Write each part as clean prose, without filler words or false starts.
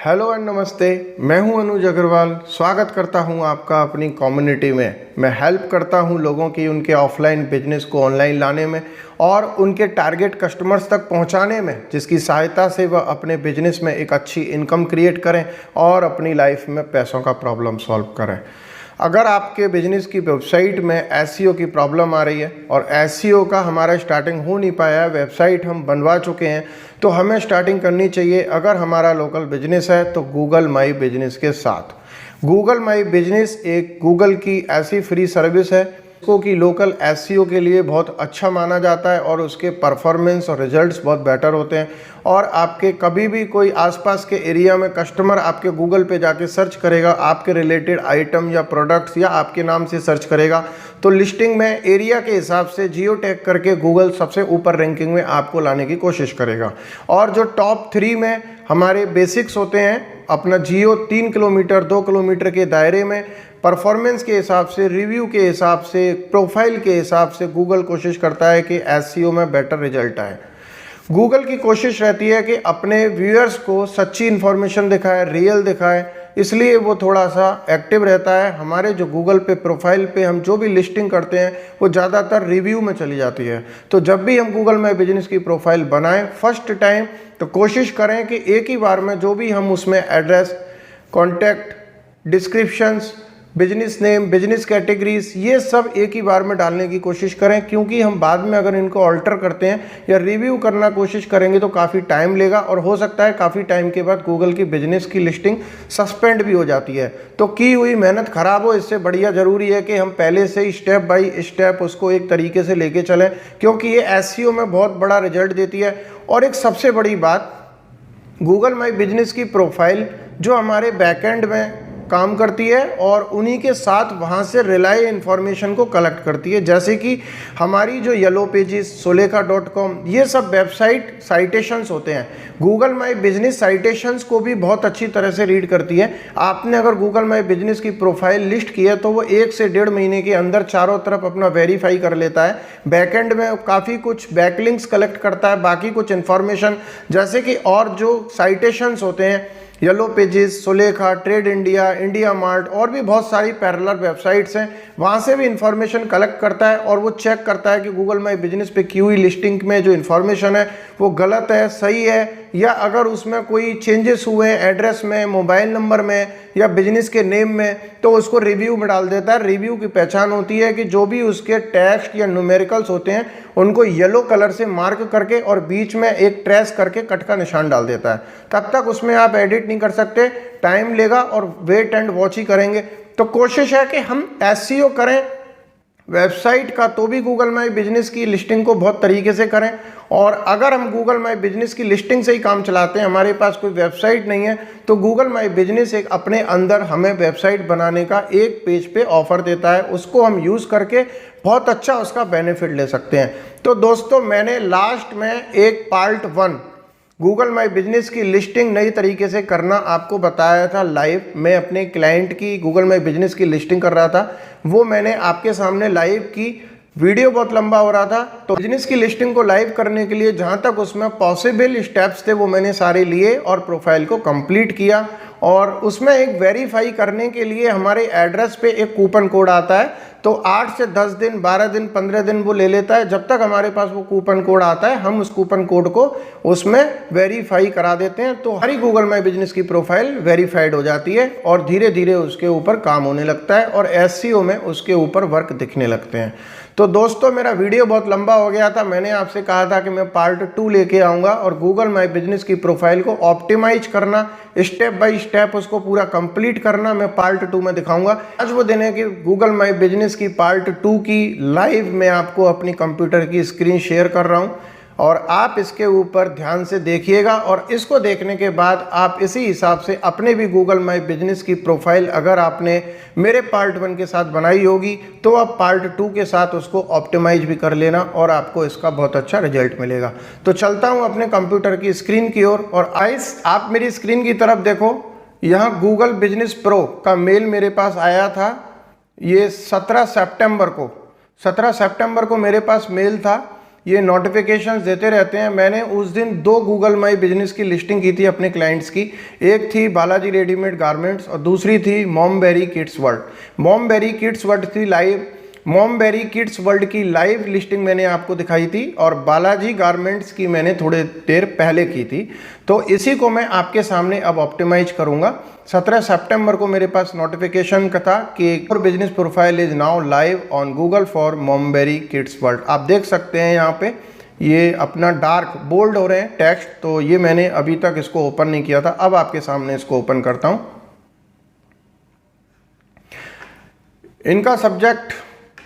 Hello and नमस्ते। मैं हूं अनुज अग्रवाल। स्वागत करता हूं आपका अपनी कम्युनिटी में। मैं हेल्प करता हूं लोगों की उनके ऑफलाइन बिजनेस को ऑनलाइन लाने में और उनके टारगेट कस्टमर्स तक पहुंचाने में, जिसकी सहायता से वह अपने बिजनेस में एक अच्छी इनकम क्रिएट करें और अपनी लाइफ में पैसों का प्रॉब्लम सॉल्व करें। अगर आपके बिजनेस की वेबसाइट में एसईओ की प्रॉब्लम आ रही है और एसईओ का हमारा स्टार्टिंग हो नहीं पाया है, वेबसाइट हम बनवा चुके हैं, तो हमें स्टार्टिंग करनी चाहिए अगर हमारा लोकल बिजनेस है तो गूगल माई बिजनेस के साथ। गूगल माई बिजनेस एक गूगल की ऐसी फ्री सर्विस है को कि लोकल एसईओ के लिए बहुत अच्छा माना जाता है और उसके परफॉर्मेंस और रिजल्ट्स बहुत बेटर होते हैं। और आपके कभी भी कोई आसपास के एरिया में कस्टमर आपके गूगल पे जाके सर्च करेगा, आपके रिलेटेड आइटम या प्रोडक्ट्स या आपके नाम से सर्च करेगा, तो लिस्टिंग में एरिया के हिसाब से जियो टैग करके गूगल सबसे ऊपर रैंकिंग में आपको लाने की कोशिश करेगा। और जो टॉप 3 में हमारे बेसिक्स होते हैं, अपना जियो 3 किलोमीटर 2 किलोमीटर के दायरे में परफॉर्मेंस के हिसाब से, रिव्यू के हिसाब से, प्रोफाइल के हिसाब से गूगल कोशिश करता है कि एसईओ में बेटर रिजल्ट आए। गूगल की कोशिश रहती है कि अपने व्यूअर्स को सच्ची इन्फॉर्मेशन दिखाए, रियल दिखाए, इसलिए वो थोड़ा सा एक्टिव रहता है। हमारे जो गूगल पे प्रोफाइल पे हम जो भी लिस्टिंग करते हैं वो ज़्यादातर रिव्यू में चली जाती है। तो जब भी हम गूगल माई बिजनेस की प्रोफाइल बनाएं फर्स्ट टाइम, तो कोशिश करें कि एक ही बार में जो भी हम उसमें address, contact, descriptions, business name, business categories, ये सब एक ही बार में डालने की कोशिश करें, क्योंकि हम बाद में अगर इनको ऑल्टर करते हैं या रिव्यू करना कोशिश करेंगे तो काफ़ी टाइम लेगा और हो सकता है काफ़ी टाइम के बाद गूगल की बिजनेस की लिस्टिंग सस्पेंड भी हो जाती है। तो की हुई मेहनत खराब हो, इससे बढ़िया ज़रूरी है कि हम पहले से ही स्टेप बाई स्टेप उसको एक तरीके से लेके चलें, क्योंकि ये एसईओ में बहुत बड़ा रिजल्ट देती है। और एक सबसे बड़ी बात, गूगल माई बिजनेस की प्रोफाइल जो हमारे बैकएंड में काम करती है और उन्हीं के साथ वहाँ से रिलाय इन्फॉर्मेशन को कलेक्ट करती है, जैसे कि हमारी जो येलो पेजेस, सुलेखा.com, ये सब वेबसाइट साइटेशंस होते हैं। गूगल माई बिजनेस साइटेशंस को भी बहुत अच्छी तरह से रीड करती है। आपने अगर गूगल माई बिजनेस की प्रोफाइल लिस्ट की है तो वो 1 से 1.5 महीने के अंदर चारों तरफ अपना वेरीफाई कर लेता है। बैकएंड में काफ़ी कुछ बैकलिंक्स कलेक्ट करता है, बाकी कुछ इन्फॉर्मेशन, जैसे कि और जो साइटेशंस होते हैं, yellow pages, Sulekha, trade India, India mart और भी बहुत सारी पैरेलल वेबसाइट्स हैं, वहाँ से भी इंफॉर्मेशन कलेक्ट करता है और वो चेक करता है कि गूगल माई बिजनेस पे की हुई लिस्टिंग में जो इन्फॉर्मेशन है वो गलत है, सही है, या अगर उसमें कोई चेंजेस हुए हैं एड्रेस में, मोबाइल नंबर में या बिजनेस के नेम में, तो उसको रिव्यू में डाल देता है। रिव्यू की पहचान होती है कि जो भी उसके टेक्स्ट या न्यूमेरिकल्स होते हैं उनको येलो कलर से मार्क करके और बीच में एक ट्रेस करके कट का निशान डाल देता है। तब तक उसमें आप एडिट नहीं कर सकते, टाइम लेगा और वेट एंड वॉच ही करेंगे। तो कोशिश है कि हम एसईओ करें वेबसाइट का, तो भी गूगल माई बिजनेस की लिस्टिंग को बहुत तरीके से करें। और अगर हम गूगल माई बिजनेस की लिस्टिंग से ही काम चलाते हैं, हमारे पास कोई वेबसाइट नहीं है, तो गूगल माई बिजनेस एक अपने अंदर हमें वेबसाइट बनाने का एक पेज पे ऑफर देता है, उसको हम यूज़ करके बहुत अच्छा उसका बेनिफिट ले सकते हैं। तो दोस्तों, मैंने लास्ट में एक पार्ट 1 गूगल माई बिजनेस की लिस्टिंग नई तरीके से करना आपको बताया था लाइव। मैं अपने क्लाइंट की गूगल माई बिजनेस की लिस्टिंग कर रहा था, वो मैंने आपके सामने लाइव की। वीडियो बहुत लंबा हो रहा था, तो बिजनेस की लिस्टिंग को लाइव करने के लिए जहां तक उसमें पॉसिबल स्टेप्स थे वो मैंने सारे लिए और प्रोफाइल को कंप्लीट किया। और उसमें एक वेरीफाई करने के लिए हमारे एड्रेस पे एक कूपन कोड आता है, तो 8 से 10 दिन, 12 दिन, 15 दिन वो ले लेता है। जब तक हमारे पास वो कूपन कोड आता है, हम उस कूपन कोड को उसमें वेरीफाई करा देते हैं, तो हमारी गूगल माई बिजनेस की प्रोफाइल वेरीफाइड हो जाती है और धीरे धीरे उसके ऊपर काम होने लगता है और एसईओ में उसके ऊपर वर्क दिखने लगते हैं। तो दोस्तों, मेरा वीडियो बहुत लंबा हो गया था। मैंने आपसे कहा था कि मैं पार्ट 2 लेके आऊँगा और गूगल माई बिजनेस की प्रोफाइल को ऑप्टिमाइज करना, स्टेप बाय स्टेप उसको पूरा कंप्लीट करना, मैं पार्ट 2 में दिखाऊंगा। आज वो दिन है कि गूगल माई बिजनेस की पार्ट 2 की लाइव मैं आपको अपनी कंप्यूटर की स्क्रीन शेयर कर रहा हूँ और आप इसके ऊपर ध्यान से देखिएगा। और इसको देखने के बाद आप इसी हिसाब से अपने भी गूगल माई बिजनेस की प्रोफाइल अगर आपने मेरे पार्ट 1 के साथ बनाई होगी तो आप पार्ट 2 के साथ उसको ऑप्टिमाइज भी कर लेना और आपको इसका बहुत अच्छा रिजल्ट मिलेगा। तो चलता हूँ अपने कंप्यूटर की स्क्रीन की ओर और आइस आप मेरी स्क्रीन की तरफ देखो। यहाँ गूगल बिजनेस प्रो का मेल मेरे पास आया था, ये 17 सितंबर को मेरे पास मेल था। ये नोटिफिकेशंस देते रहते हैं। मैंने उस दिन 2 गूगल माई बिजनेस की लिस्टिंग की थी अपने क्लाइंट्स की। एक थी बालाजी रेडीमेड गारमेंट्स और दूसरी थी मॉमबेरी किड्स वर्ल्ड। मॉमबेरी किड्स वर्ल्ड थी लाइव, मॉमबेरी किड्स वर्ल्ड की लाइव लिस्टिंग मैंने आपको दिखाई थी और बालाजी गारमेंट्स की मैंने थोड़ी देर पहले की थी। तो इसी को मैं आपके सामने अब ऑप्टिमाइज करूंगा। 17 सितंबर को मेरे पास नोटिफिकेशन का था कि your business profile is now live on Google for Momberry Kids World. आप देख सकते हैं यहाँ पे ये अपना डार्क बोल्ड हो रहे हैं टेक्स्ट, तो ये मैंने अभी तक इसको ओपन नहीं किया था। अब आपके सामने इसको ओपन करता हूँ। इनका subject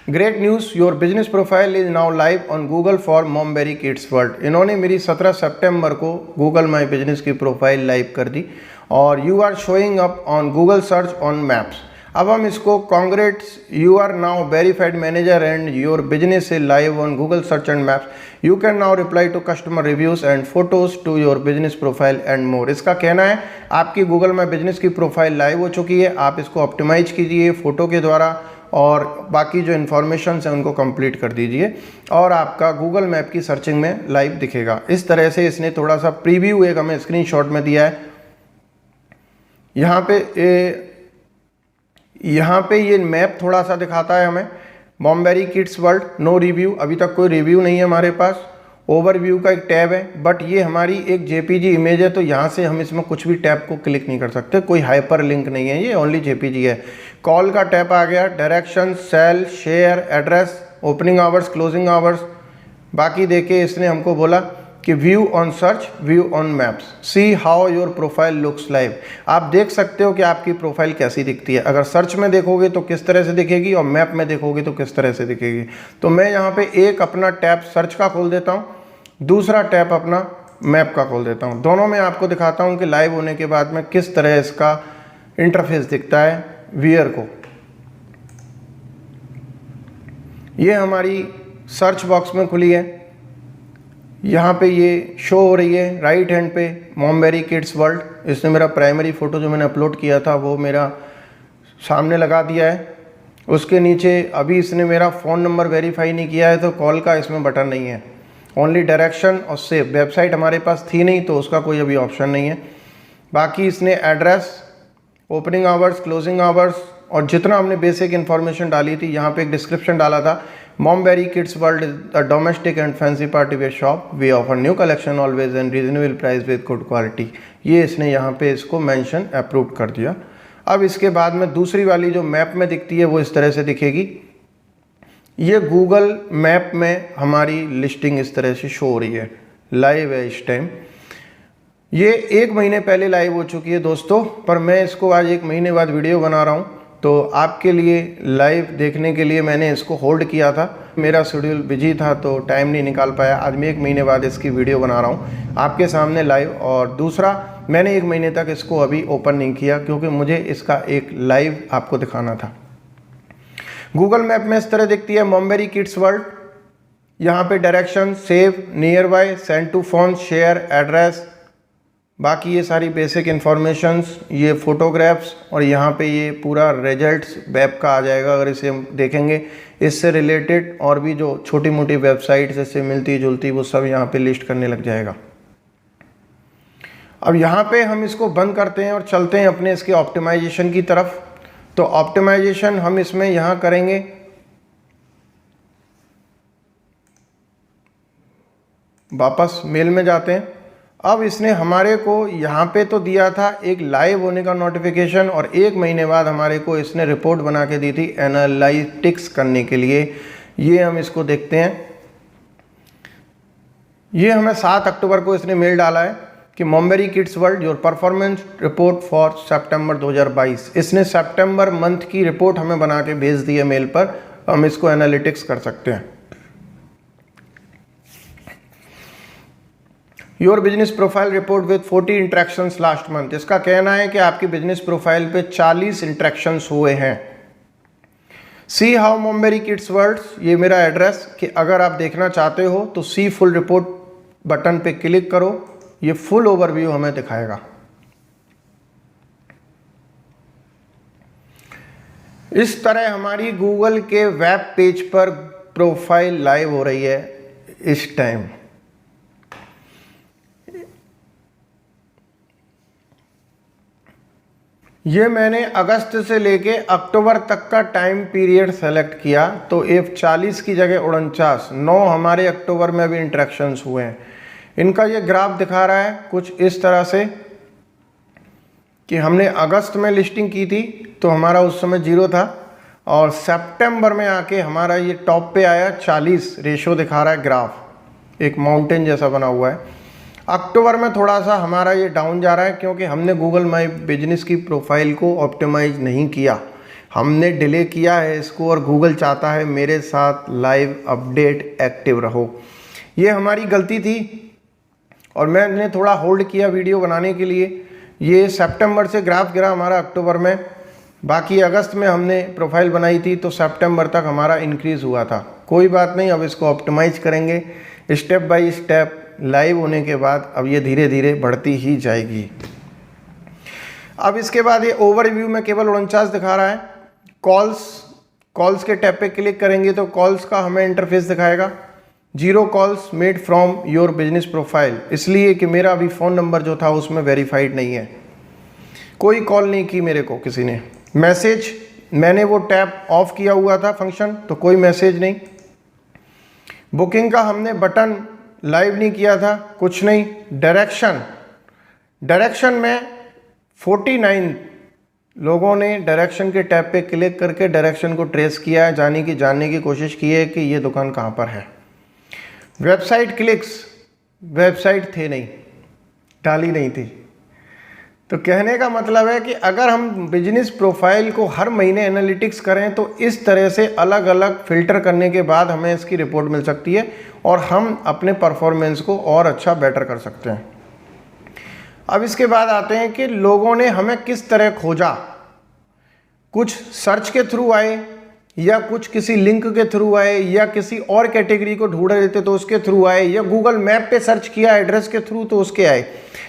great news, your business profile is now live on Google for Momberry Kids World. इन्होंने मेरी 17 सितंबर को गूगल माई बिजनेस की प्रोफाइल लाइव कर दी और you are showing up on Google search on maps. अब हम इसको congrats, you are now verified manager and your business is live on Google search and maps. You can now reply to customer reviews and photos to your business profile and more. इसका कहना है आपकी Google my business की profile live हो चुकी है, आप इसको ऑप्टिमाइज कीजिए फोटो के द्वारा और बाकी जो इन्फॉर्मेशन है उनको कंप्लीट कर दीजिए और आपका गूगल मैप की सर्चिंग में लाइव दिखेगा। इस तरह से इसने थोड़ा सा प्रीव्यू एक हमें स्क्रीनशॉट में दिया है। यहाँ पे ये मैप थोड़ा सा दिखाता है हमें मॉमबेरी किड्स वर्ल्ड, नो रिव्यू, अभी तक कोई रिव्यू नहीं है हमारे पास। ओवरव्यू का एक टैब है बट ये हमारी एक जेपीजी इमेज है तो यहाँ से हम इसमें कुछ भी टैब को क्लिक नहीं कर सकते, कोई हाइपर लिंक नहीं है, ये ओनली जेपीजी है। कॉल का टैब आ गया, direction, sale, share, address, opening hours, closing hours. बाकी देखिए इसने हमको बोला कि view on search, view on maps, see how your profile looks live. आप देख सकते हो कि आपकी प्रोफाइल कैसी दिखती है। अगर सर्च में देखोगे तो किस तरह से दिखेगी और मैप में देखोगे तो किस तरह से दिखेगी। तो मैं यहाँ पे एक अपना टैब सर्च का खोल देता हूँ, दूसरा टैब अपना मैप का खोल देता हूँ। दोनों में आपको दिखाता हूँ कि लाइव होने के बाद में किस तरह इसका इंटरफेस दिखता है व्यूअर को। ये हमारी सर्च बॉक्स में खुली है, यहाँ पे ये शो हो रही है राइट हैंड पे मॉमबेरी किड्स वर्ल्ड। इसने मेरा प्राइमरी फ़ोटो जो मैंने अपलोड किया था वो मेरा सामने लगा दिया है। उसके नीचे अभी इसने मेरा फ़ोन नंबर वेरीफाई नहीं किया है तो कॉल का इसमें बटन नहीं है, ओनली डायरेक्शन और सेव। वेबसाइट हमारे पास थी नहीं तो उसका कोई अभी ऑप्शन नहीं है। बाकी इसने address, opening hours, closing hours और जितना हमने बेसिक इन्फॉर्मेशन डाली थी, यहाँ पे एक डिस्क्रिप्शन डाला था, Momberry Kids World is a domestic and fancy party wear shop, we offer new collection always and reasonable price with good quality. ये इसने यहाँ पे इसको मेंशन अप्रूव कर दिया। अब इसके बाद में दूसरी वाली जो मैप में दिखती है वो इस तरह से दिखेगी। ये गूगल मैप में हमारी लिस्टिंग इस तरह से शो हो रही है, लाइव है इस टाइम। ये 1 महीने पहले लाइव हो चुकी है दोस्तों, पर मैं इसको आज 1 महीने बाद वीडियो बना रहा हूँ तो आपके लिए लाइव देखने के लिए मैंने इसको होल्ड किया था। मेरा शेड्यूल बिजी था तो टाइम नहीं निकाल पाया। आज मैं 1 महीने बाद इसकी वीडियो बना रहा हूँ आपके सामने लाइव। और दूसरा, मैंने 1 महीने तक इसको अभी ओपन नहीं किया क्योंकि मुझे इसका एक लाइव आपको दिखाना था। गूगल मैप में इस तरह दिखती है मॉमबेरी किड्स वर्ल्ड। यहाँ पे direction, save, nearby, send to phone, share, address, बाकी ये सारी बेसिक इन्फॉर्मेशंस, ये फोटोग्राफ्स और यहाँ पे ये पूरा रिजल्ट्स वेब का आ जाएगा। अगर इसे हम देखेंगे इससे रिलेटेड और भी जो छोटी मोटी वेबसाइट्स इससे मिलती जुलती वो सब यहाँ पे लिस्ट करने लग जाएगा। अब यहाँ पे हम इसको बंद करते हैं और चलते हैं अपने इसके ऑप्टिमाइजेशन की तरफ। तो ऑप्टिमाइजेशन हम इसमें यहाँ करेंगे, वापस मेल में जाते हैं। अब इसने हमारे को यहाँ पे तो दिया था एक लाइव होने का नोटिफिकेशन और 1 महीने बाद हमारे को इसने रिपोर्ट बना के दी थी एनालिटिक्स करने के लिए। ये हम इसको देखते हैं। ये हमें 7 अक्टूबर को इसने मेल डाला है कि Momberry Kids World your performance report for September 2022। इसने सितंबर मंथ की रिपोर्ट हमें बना के भेज दी है मेल पर, हम इसको एनालिटिक्स कर सकते हैं। Your business profile report with 40 interactions last month. इसका कहना है कि आपकी बिजनेस प्रोफाइल पे 40 इंट्रैक्शंस हुए हैं। सी हाउ मॉमबेरी किड्स वर्ल्ड, ये मेरा एड्रेस, कि अगर आप देखना चाहते हो तो सी फुल रिपोर्ट बटन पे क्लिक करो, ये फुल ओवरव्यू हमें दिखाएगा। इस तरह हमारी गूगल के वेब पेज पर प्रोफाइल लाइव हो रही है। इस टाइम। ये मैंने अगस्त से लेके अक्टूबर तक का टाइम पीरियड सेलेक्ट किया, तो F40 की जगह 49, 9 हमारे अक्टूबर में भी इंटरेक्शंस हुए हैं। इनका ये ग्राफ दिखा रहा है कुछ इस तरह से कि हमने अगस्त में लिस्टिंग की थी तो हमारा उस समय 0 था, और सितंबर में आके हमारा ये टॉप पे आया 40 रेशो दिखा रहा है ग्राफ, एक माउंटेन जैसा बना हुआ है। अक्टूबर में थोड़ा सा हमारा ये डाउन जा रहा है क्योंकि हमने गूगल माई बिजनेस की प्रोफाइल को ऑप्टिमाइज नहीं किया, हमने डिले किया है इसको, और गूगल चाहता है मेरे साथ लाइव अपडेट एक्टिव रहो। ये हमारी गलती थी और मैंने थोड़ा होल्ड किया वीडियो बनाने के लिए। ये सितंबर से ग्राफ गिरा हमारा अक्टूबर में, बाकी अगस्त में हमने प्रोफाइल बनाई थी तो सितंबर तक हमारा इंक्रीज़ हुआ था। कोई बात नहीं, अब इसको ऑप्टिमाइज करेंगे स्टेप बाय स्टेप। लाइव होने के बाद अब ये धीरे धीरे बढ़ती ही जाएगी। अब इसके बाद ये ओवरव्यू में केवल 49 दिखा रहा है। कॉल्स के टैब पे क्लिक करेंगे तो कॉल्स का हमें इंटरफेस दिखाएगा। 0 calls made from your business profile, इसलिए कि मेरा अभी फ़ोन नंबर जो था उसमें वेरीफाइड नहीं है, कोई कॉल नहीं की मेरे को किसी ने। मैसेज मैंने वो टैब ऑफ किया हुआ था फंक्शन, तो कोई मैसेज नहीं। बुकिंग का हमने बटन लाइव नहीं किया था, कुछ नहीं। डायरेक्शन में 49 लोगों ने डायरेक्शन के टैब पे क्लिक करके डायरेक्शन को ट्रेस किया है, जानने की कोशिश की है कि ये दुकान कहाँ पर है। वेबसाइट क्लिक्स, वेबसाइट थे नहीं, डाली नहीं थी। तो कहने का मतलब है कि अगर हम बिजनेस प्रोफाइल को हर महीने एनालिटिक्स करें तो इस तरह से अलग अलग फिल्टर करने के बाद हमें इसकी रिपोर्ट मिल सकती है और हम अपने परफॉर्मेंस को और अच्छा बेटर कर सकते हैं। अब इसके बाद आते हैं कि लोगों ने हमें किस तरह खोजा। कुछ सर्च के थ्रू आए, या कुछ किसी लिंक के थ्रू आए, या किसी और कैटेगरी को ढूंढ रहे थे तो उसके थ्रू आए, या गूगल मैप पे सर्च किया एड्रेस के थ्रू तो उसके आए।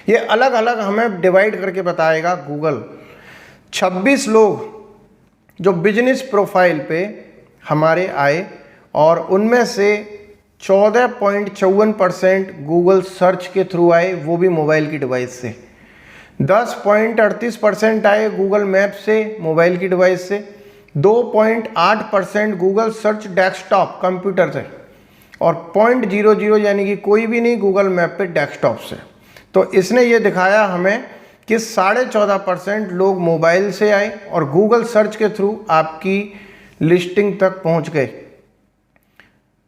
ये अलग अलग हमें डिवाइड करके बताएगा गूगल। 26 लोग जो बिजनेस प्रोफाइल पे हमारे आए और उनमें से 14.54% गूगल सर्च के थ्रू आए, वो भी मोबाइल की डिवाइस से। 10.38% आए गूगल मैप से, मोबाइल की डिवाइस से। 2.8% गूगल सर्च डेस्कटॉप कंप्यूटर से, और 0.00 यानी कि कोई भी नहीं गूगल मैप पे डेस्कटॉप से। तो इसने ये दिखाया हमें कि 14.5% लोग मोबाइल से आए और गूगल सर्च के थ्रू आपकी लिस्टिंग तक पहुंच गए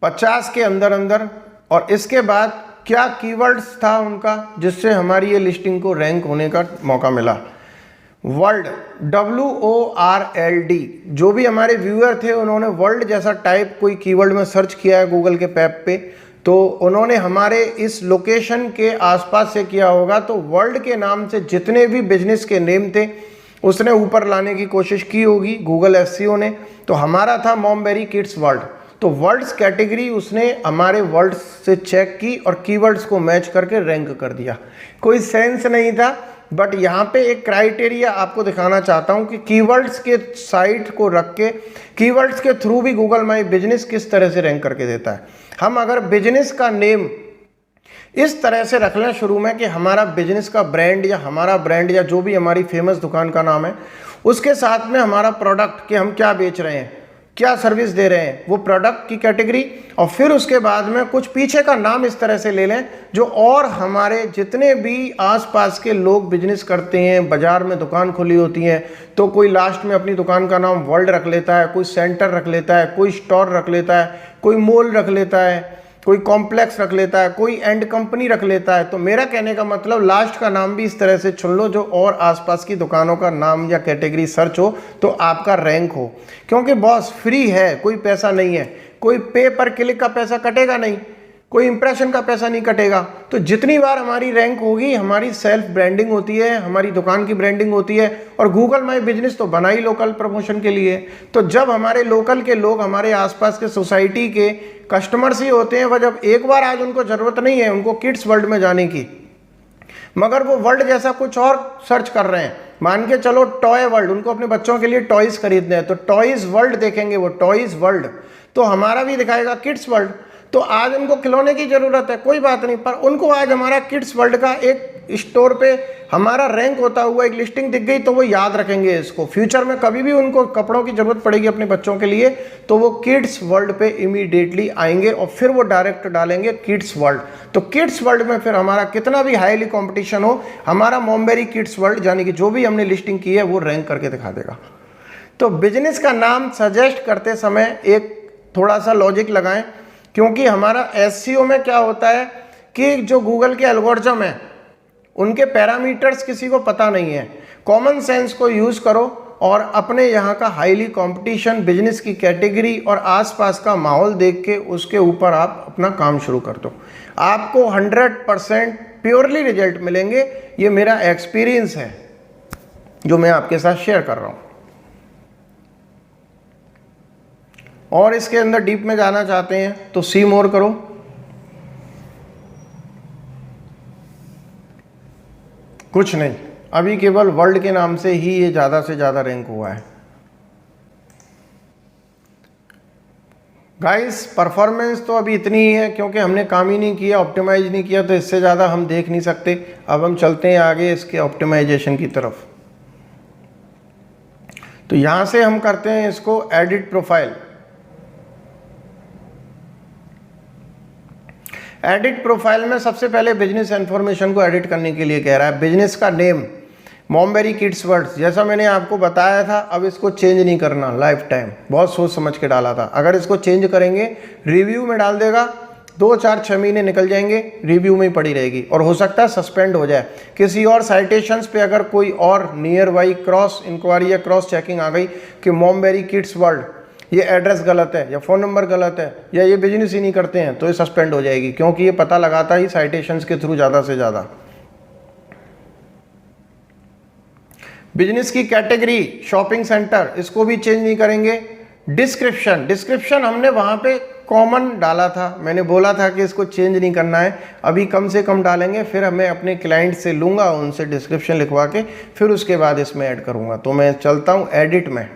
50 के अंदर। और इसके बाद क्या कीवर्ड्स था उनका जिससे हमारी ये लिस्टिंग को रैंक होने का मौका मिला। वर्ल्ड, WORLD, जो भी हमारे व्यूअर थे उन्होंने वर्ल्ड जैसा टाइप कोई कीवर्ड में सर्च किया है गूगल के पैप पे, तो उन्होंने हमारे इस लोकेशन के आसपास से किया होगा। तो वर्ल्ड के नाम से जितने भी बिजनेस के नेम थे उसने ऊपर लाने की कोशिश की होगी गूगल SEO ने। तो हमारा था मॉमबेरी किड्स वर्ल्ड, तो वर्ड्स कैटेगरी उसने हमारे वर्ड्स से चेक की और कीवर्ड्स को मैच करके रैंक कर दिया। कोई सेंस नहीं था, बट यहाँ पे एक क्राइटेरिया आपको दिखाना चाहता हूँ कि कीवर्ड्स के साइट को रख के कीवर्ड्स के थ्रू भी गूगल माई बिजनेस किस तरह से रैंक करके देता है। हम अगर बिजनेस का नेम इस तरह से रख लें शुरू में कि हमारा बिजनेस का ब्रांड या हमारा ब्रांड या जो भी हमारी फेमस दुकान का नाम है, उसके साथ में हमारा प्रोडक्ट कि हम क्या बेच रहे हैं, क्या सर्विस दे रहे हैं, वो प्रोडक्ट की कैटेगरी, और फिर उसके बाद में कुछ पीछे का नाम इस तरह से ले लें जो और हमारे जितने भी आसपास के लोग बिजनेस करते हैं, बाजार में दुकान खुली होती है तो कोई लास्ट में अपनी दुकान का नाम वर्ल्ड रख लेता है, कोई सेंटर रख लेता है, कोई स्टोर रख लेता है, कोई मॉल रख लेता है, कोई कॉम्प्लेक्स रख लेता है, कोई एंड कंपनी रख लेता है। तो मेरा कहने का मतलब लास्ट का नाम भी इस तरह से चुन लो जो और आसपास की दुकानों का नाम या कैटेगरी सर्च हो तो आपका रैंक हो। क्योंकि बॉस फ्री है, कोई पैसा नहीं है, कोई पे पर क्लिक का पैसा कटेगा नहीं, कोई इंप्रेशन का पैसा नहीं कटेगा। तो जितनी बार हमारी रैंक होगी, हमारी सेल्फ ब्रांडिंग होती है, हमारी दुकान की ब्रांडिंग होती है, और गूगल माई बिजनेस तो बना ही लोकल प्रमोशन के लिए। तो जब हमारे लोकल के लोग हमारे आसपास के सोसाइटी के कस्टमर्स ही होते हैं, वह जब एक बार आज उनको ज़रूरत नहीं है उनको किड्स वर्ल्ड में जाने की, मगर वो वर्ल्ड जैसा कुछ और सर्च कर रहे हैं, मान के चलो टॉय वर्ल्ड, उनको अपने बच्चों के लिए टॉयज़ खरीदने हैं तो टॉयज़ वर्ल्ड देखेंगे, वो टॉयज़ वर्ल्ड, तो हमारा भी दिखाएगा किड्स वर्ल्ड। तो आज उनको खिलौने की ज़रूरत है, कोई बात नहीं, पर उनको आज हमारा किड्स वर्ल्ड का एक स्टोर पे हमारा रैंक होता हुआ एक लिस्टिंग दिख गई तो वो याद रखेंगे इसको। फ्यूचर में कभी भी उनको कपड़ों की ज़रूरत पड़ेगी अपने बच्चों के लिए तो वो किड्स वर्ल्ड पे इमीडिएटली आएंगे और फिर वो डायरेक्ट डालेंगे किड्स वर्ल्ड। तो किड्स वर्ल्ड में फिर हमारा कितना भी हाईली कॉम्पिटिशन हो, हमारा मॉमबेरी किड्स वर्ल्ड यानी कि जो भी हमने लिस्टिंग की है वो रैंक करके दिखा देगा। तो बिजनेस का नाम सजेस्ट करते समय एक थोड़ा सा लॉजिक लगाएं, क्योंकि हमारा एसईओ में क्या होता है कि जो गूगल के एल्गोरिथम है उनके पैरामीटर्स किसी को पता नहीं है। कॉमन सेंस को यूज़ करो और अपने यहाँ का हाईली कंपटीशन, बिजनेस की कैटेगरी और आसपास का माहौल देख के उसके ऊपर आप अपना काम शुरू कर दो। आपको 100% प्योरली रिजल्ट मिलेंगे। ये मेरा एक्सपीरियंस है जो मैं आपके साथ शेयर कर रहा हूँ। और इसके अंदर डीप में जाना चाहते हैं तो सी मोर करो। कुछ नहीं, अभी केवल वर्ल्ड के नाम से ही ये ज़्यादा से ज़्यादा रैंक हुआ है। गाइस परफॉर्मेंस तो अभी इतनी ही है क्योंकि हमने काम ही नहीं किया, ऑप्टिमाइज नहीं किया, तो इससे ज़्यादा हम देख नहीं सकते। अब हम चलते हैं आगे इसके ऑप्टिमाइजेशन की तरफ। तो यहाँ से हम करते हैं इसको एडिट प्रोफाइल। एडिट प्रोफाइल में सबसे पहले बिजनेस इन्फॉर्मेशन को एडिट करने के लिए कह रहा है। बिजनेस का नेम मॉमबेरी किड्स वर्ल्ड, जैसा मैंने आपको बताया था, अब इसको चेंज नहीं करना लाइफ टाइम। बहुत सोच समझ के डाला था। अगर इसको चेंज करेंगे रिव्यू में डाल देगा, 2, 4, 6 महीने निकल जाएंगे, रिव्यू में ही पड़ी रहेगी और हो सकता है सस्पेंड हो जाए। किसी और साइटेशंस पे अगर कोई और नियर बाई क्रॉस इंक्वायरी या क्रॉस चेकिंग आ गई कि मॉमबेरी किड्स वर्ल्ड ये एड्रेस गलत है या फ़ोन नंबर गलत है या ये बिजनेस ही नहीं करते हैं, तो ये सस्पेंड हो जाएगी, क्योंकि ये पता लगाता ही साइटेशंस के थ्रू ज़्यादा से ज़्यादा। बिजनेस की कैटेगरी शॉपिंग सेंटर, इसको भी चेंज नहीं करेंगे। डिस्क्रिप्शन हमने वहाँ पे कॉमन डाला था, मैंने बोला था कि इसको चेंज नहीं करना है, अभी कम से कम डालेंगे। फिर मैं अपने क्लाइंट से लूँगा, उनसे डिस्क्रिप्शन लिखवा के फिर उसके बाद इसमें ऐड करूँगा। तो मैं चलता हूँ एडिट में।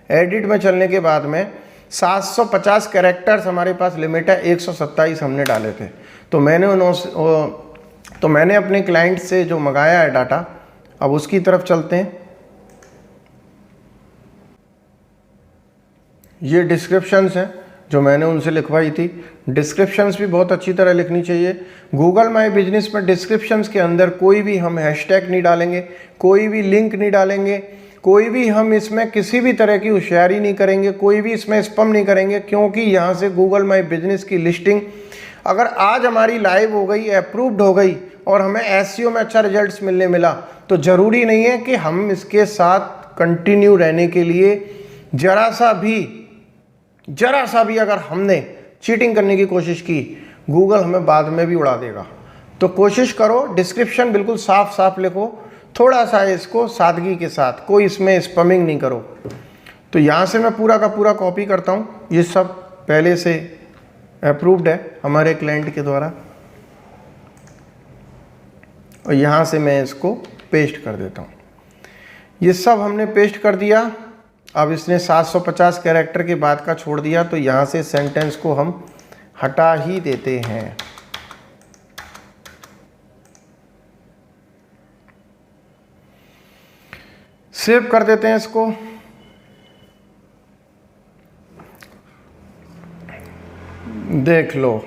एडिट में चलने के बाद में 750 कैरेक्टर्स हमारे पास लिमिट है, 127 हमने डाले थे। तो मैंने अपने क्लाइंट से जो मंगाया है डाटा, अब उसकी तरफ चलते हैं। ये डिस्क्रिप्शंस हैं जो मैंने उनसे लिखवाई थी। डिस्क्रिप्शंस भी बहुत अच्छी तरह लिखनी चाहिए। गूगल माई बिजनेस में डिस्क्रिप्शंस के अंदर कोई भी हम हैशटैग नहीं डालेंगे, कोई भी लिंक नहीं डालेंगे, कोई भी हम इसमें किसी भी तरह की होशियारी नहीं करेंगे, कोई भी इसमें स्पैम नहीं करेंगे, क्योंकि यहाँ से गूगल माई बिजनेस की लिस्टिंग अगर आज हमारी लाइव हो गई, अप्रूव्ड हो गई और हमें एसईओ में अच्छा रिजल्ट्स मिला, तो ज़रूरी नहीं है कि हम इसके साथ कंटिन्यू रहने के लिए जरा सा भी अगर हमने चीटिंग करने की कोशिश की, गूगल हमें बाद में भी उड़ा देगा। तो कोशिश करो डिस्क्रिप्शन बिल्कुल साफ साफ लिखो, थोड़ा सा इसको सादगी के साथ, कोई इसमें स्पैमिंग नहीं करो। तो यहाँ से मैं पूरा का पूरा कॉपी करता हूँ, ये सब पहले से अप्रूव्ड है हमारे क्लाइंट के द्वारा, और यहाँ से मैं इसको पेस्ट कर देता हूँ। ये सब हमने पेस्ट कर दिया। अब इसने 750 कैरेक्टर के बाद का छोड़ दिया, तो यहाँ से सेंटेंस को हम हटा ही देते हैं। सेव कर देते हैं इसको। देख लो,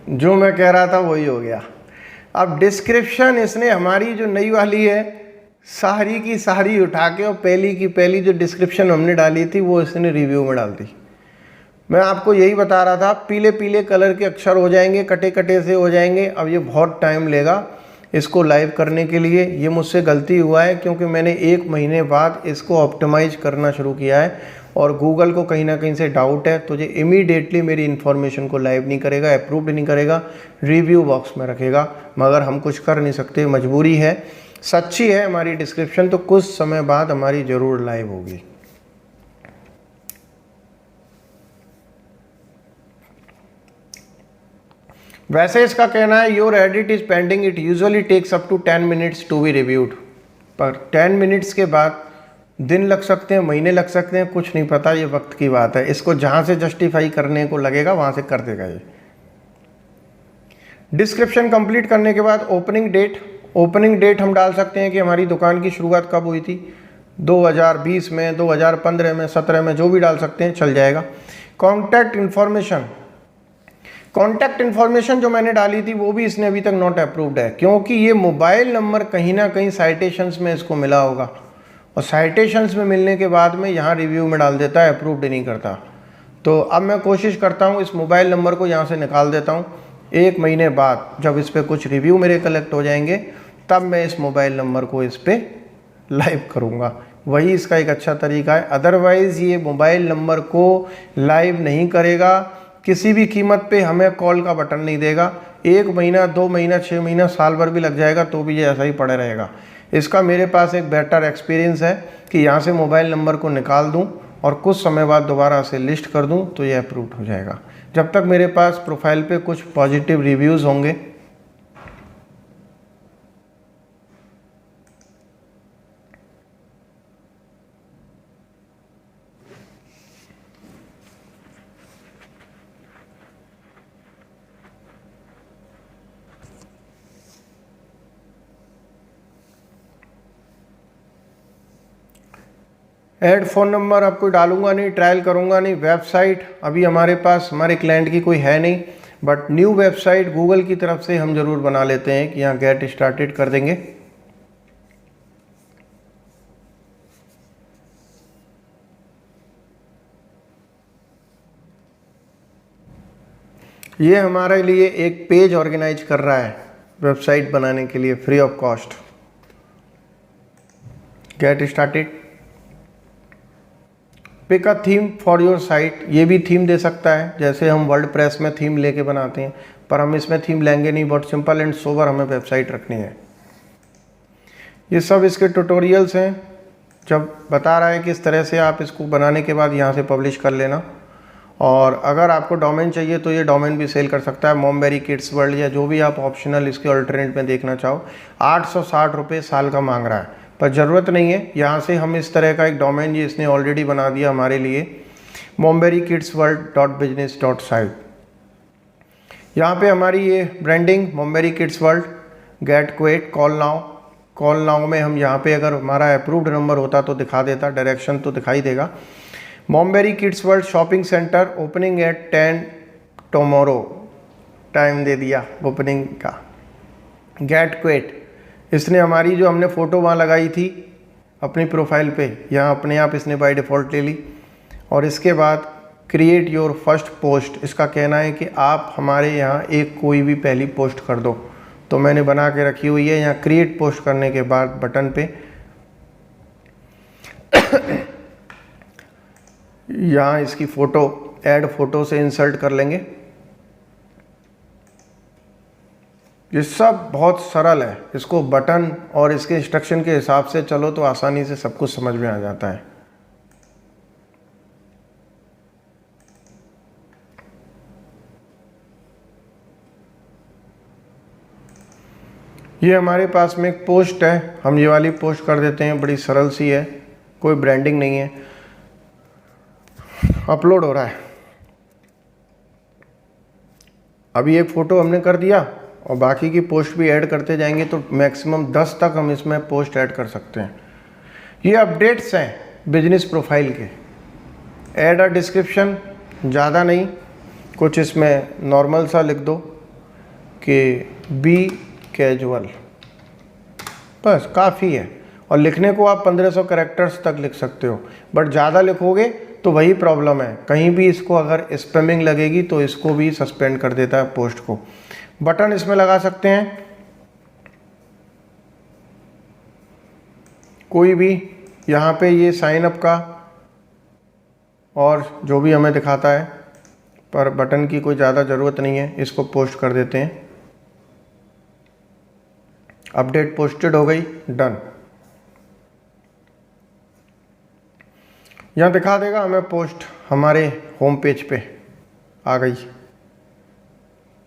जो मैं कह रहा था वही हो गया। अब डिस्क्रिप्शन इसने हमारी जो नई वाली है सारी की सारी उठा के, और पहली की पहली जो डिस्क्रिप्शन हमने डाली थी वो इसने रिव्यू में डाल दी। मैं आपको यही बता रहा था, पीले पीले कलर के अक्षर हो जाएंगे, कटे कटे से हो जाएंगे। अब ये बहुत टाइम लेगा इसको लाइव करने के लिए। ये मुझसे गलती हुआ है क्योंकि मैंने 1 महीने बाद इसको ऑप्टिमाइज करना शुरू किया है, और गूगल को कहीं ना कहीं से डाउट है, तो ये इमीडिएटली मेरी इन्फॉर्मेशन को लाइव नहीं करेगा, अप्रूव्ड नहीं करेगा, रिव्यू बॉक्स में रखेगा। मगर हम कुछ कर नहीं सकते, मजबूरी है। सच्ची है हमारी डिस्क्रिप्शन, तो कुछ समय बाद हमारी ज़रूर लाइव होगी। वैसे इसका कहना है your edit is pending, it usually takes up to 10 minutes to be reviewed. पर 10 मिनट्स के बाद दिन लग सकते हैं, महीने लग सकते हैं, कुछ नहीं पता, ये वक्त की बात है। इसको जहाँ से जस्टिफाई करने को लगेगा वहाँ से कर देगा ये। डिस्क्रिप्शन कंप्लीट करने के बाद ओपनिंग डेट हम डाल सकते हैं कि हमारी दुकान की शुरुआत कब हुई थी, 2020 में, 2015 में, 17 में, जो भी डाल सकते हैं, चल जाएगा। कॉन्टैक्ट इन्फॉर्मेशन जो मैंने डाली थी वो भी इसने अभी तक नॉट अप्रूव्ड है, क्योंकि ये मोबाइल नंबर कहीं ना कहीं साइटेशंस में इसको मिला होगा, और साइटेशंस में मिलने के बाद में यहाँ रिव्यू में डाल देता है, अप्रूव्ड नहीं करता। तो अब मैं कोशिश करता हूँ इस मोबाइल नंबर को यहाँ से निकाल देता हूँ। 1 महीने बाद जब इस पर कुछ रिव्यू मेरे कलेक्ट हो जाएंगे तब मैं इस मोबाइल नंबर को इस पर लाइव करूँगा, वही इसका एक अच्छा तरीका है। अदरवाइज़ ये मोबाइल नंबर को लाइव नहीं करेगा, किसी भी कीमत पे हमें कॉल का बटन नहीं देगा। 1 महीना, 2 महीना, 6 महीना, साल भर भी लग जाएगा तो भी ये ऐसा ही पड़ा रहेगा। इसका मेरे पास एक बेटर एक्सपीरियंस है कि यहाँ से मोबाइल नंबर को निकाल दूँ और कुछ समय बाद दोबारा से लिस्ट कर दूँ तो ये अप्रूव्ड हो जाएगा, जब तक मेरे पास प्रोफाइल पे कुछ पॉजिटिव रिव्यूज़ होंगे। ऐड फ़ोन नंबर अब कोई डालूंगा नहीं, ट्रायल करूंगा नहीं। वेबसाइट अभी हमारे पास हमारे क्लाइंट की कोई है नहीं, बट न्यू वेबसाइट गूगल की तरफ से हम ज़रूर बना लेते हैं कि यहाँ गेट स्टार्टेड कर देंगे। ये हमारे लिए एक पेज ऑर्गेनाइज कर रहा है वेबसाइट बनाने के लिए free of cost. Get started. Pick a theme for your site, ये भी थीम दे सकता है, जैसे हम वर्डप्रेस में थीम लेके बनाते हैं, पर हम इसमें थीम लेंगे नहीं, बहुत सिंपल एंड सोबर हमें वेबसाइट रखनी है। ये सब इसके ट्यूटोरियल्स हैं, जब बता रहा है कि इस तरह से आप इसको बनाने के बाद यहाँ से पब्लिश कर लेना। और अगर आपको डोमेन चाहिए तो ये डोमेन भी सेल कर सकता है, मॉमबेरी किड्स वर्ल्ड या जो भी आप ऑप्शनल इसके अल्टरनेट में देखना चाहो। 860 रुपये साल का मांग रहा है, पर ज़रूरत नहीं है। यहाँ से हम इस तरह का एक डोमेन ये इसने ऑलरेडी बना दिया हमारे लिए, momberrykidsworld.business.site। यहाँ पे हमारी ये branding Momberry Kids World, get quote, call now में हम यहाँ पे अगर हमारा अप्रूव्ड नंबर होता तो दिखा देता, डायरेक्शन तो दिखाई देगा। Momberry Kids World shopping centre opening at 10 tomorrow, time दे दिया ओपनिंग का। गेट क्वेट, इसने हमारी जो हमने फ़ोटो वहाँ लगाई थी अपनी प्रोफाइल पे, यहाँ अपने आप इसने बाय डिफ़ॉल्ट ले ली। और इसके बाद क्रिएट योर फर्स्ट पोस्ट, इसका कहना है कि आप हमारे यहाँ एक कोई भी पहली पोस्ट कर दो, तो मैंने बना के रखी हुई है। यहाँ क्रिएट पोस्ट करने के बाद बटन पे यहाँ इसकी फ़ोटो ऐड फ़ोटो से इंसर्ट कर लेंगे। ये सब बहुत सरल है, इसको बटन और इसके इंस्ट्रक्शन के हिसाब से चलो तो आसानी से सब कुछ समझ में आ जाता है। ये हमारे पास में एक पोस्ट है, हम ये वाली पोस्ट कर देते हैं, बड़ी सरल सी है, कोई ब्रांडिंग नहीं है। अपलोड हो रहा है, अभी एक फ़ोटो हमने कर दिया और बाकी की पोस्ट भी ऐड करते जाएंगे तो मैक्सिमम 10 तक हम इसमें पोस्ट ऐड कर सकते हैं। ये अपडेट्स हैं बिजनेस प्रोफाइल के। ऐड अ डिस्क्रिप्शन, ज़्यादा नहीं, कुछ इसमें नॉर्मल सा लिख दो कि बी कैजुअल, बस काफ़ी है। और लिखने को आप 1500 कैरेक्टर्स तक लिख सकते हो, बट ज़्यादा लिखोगे तो वही प्रॉब्लम है, कहीं भी इसको अगर स्पैमिंग लगेगी तो इसको भी सस्पेंड कर देता है पोस्ट को। बटन इसमें लगा सकते हैं कोई भी, यहाँ पे ये साइन अप का और जो भी हमें दिखाता है, पर बटन की कोई ज़्यादा ज़रूरत नहीं है, इसको पोस्ट कर देते हैं। अपडेट पोस्टेड हो गई, डन। यहाँ दिखा देगा हमें पोस्ट, हमारे होम पेज पे आ गई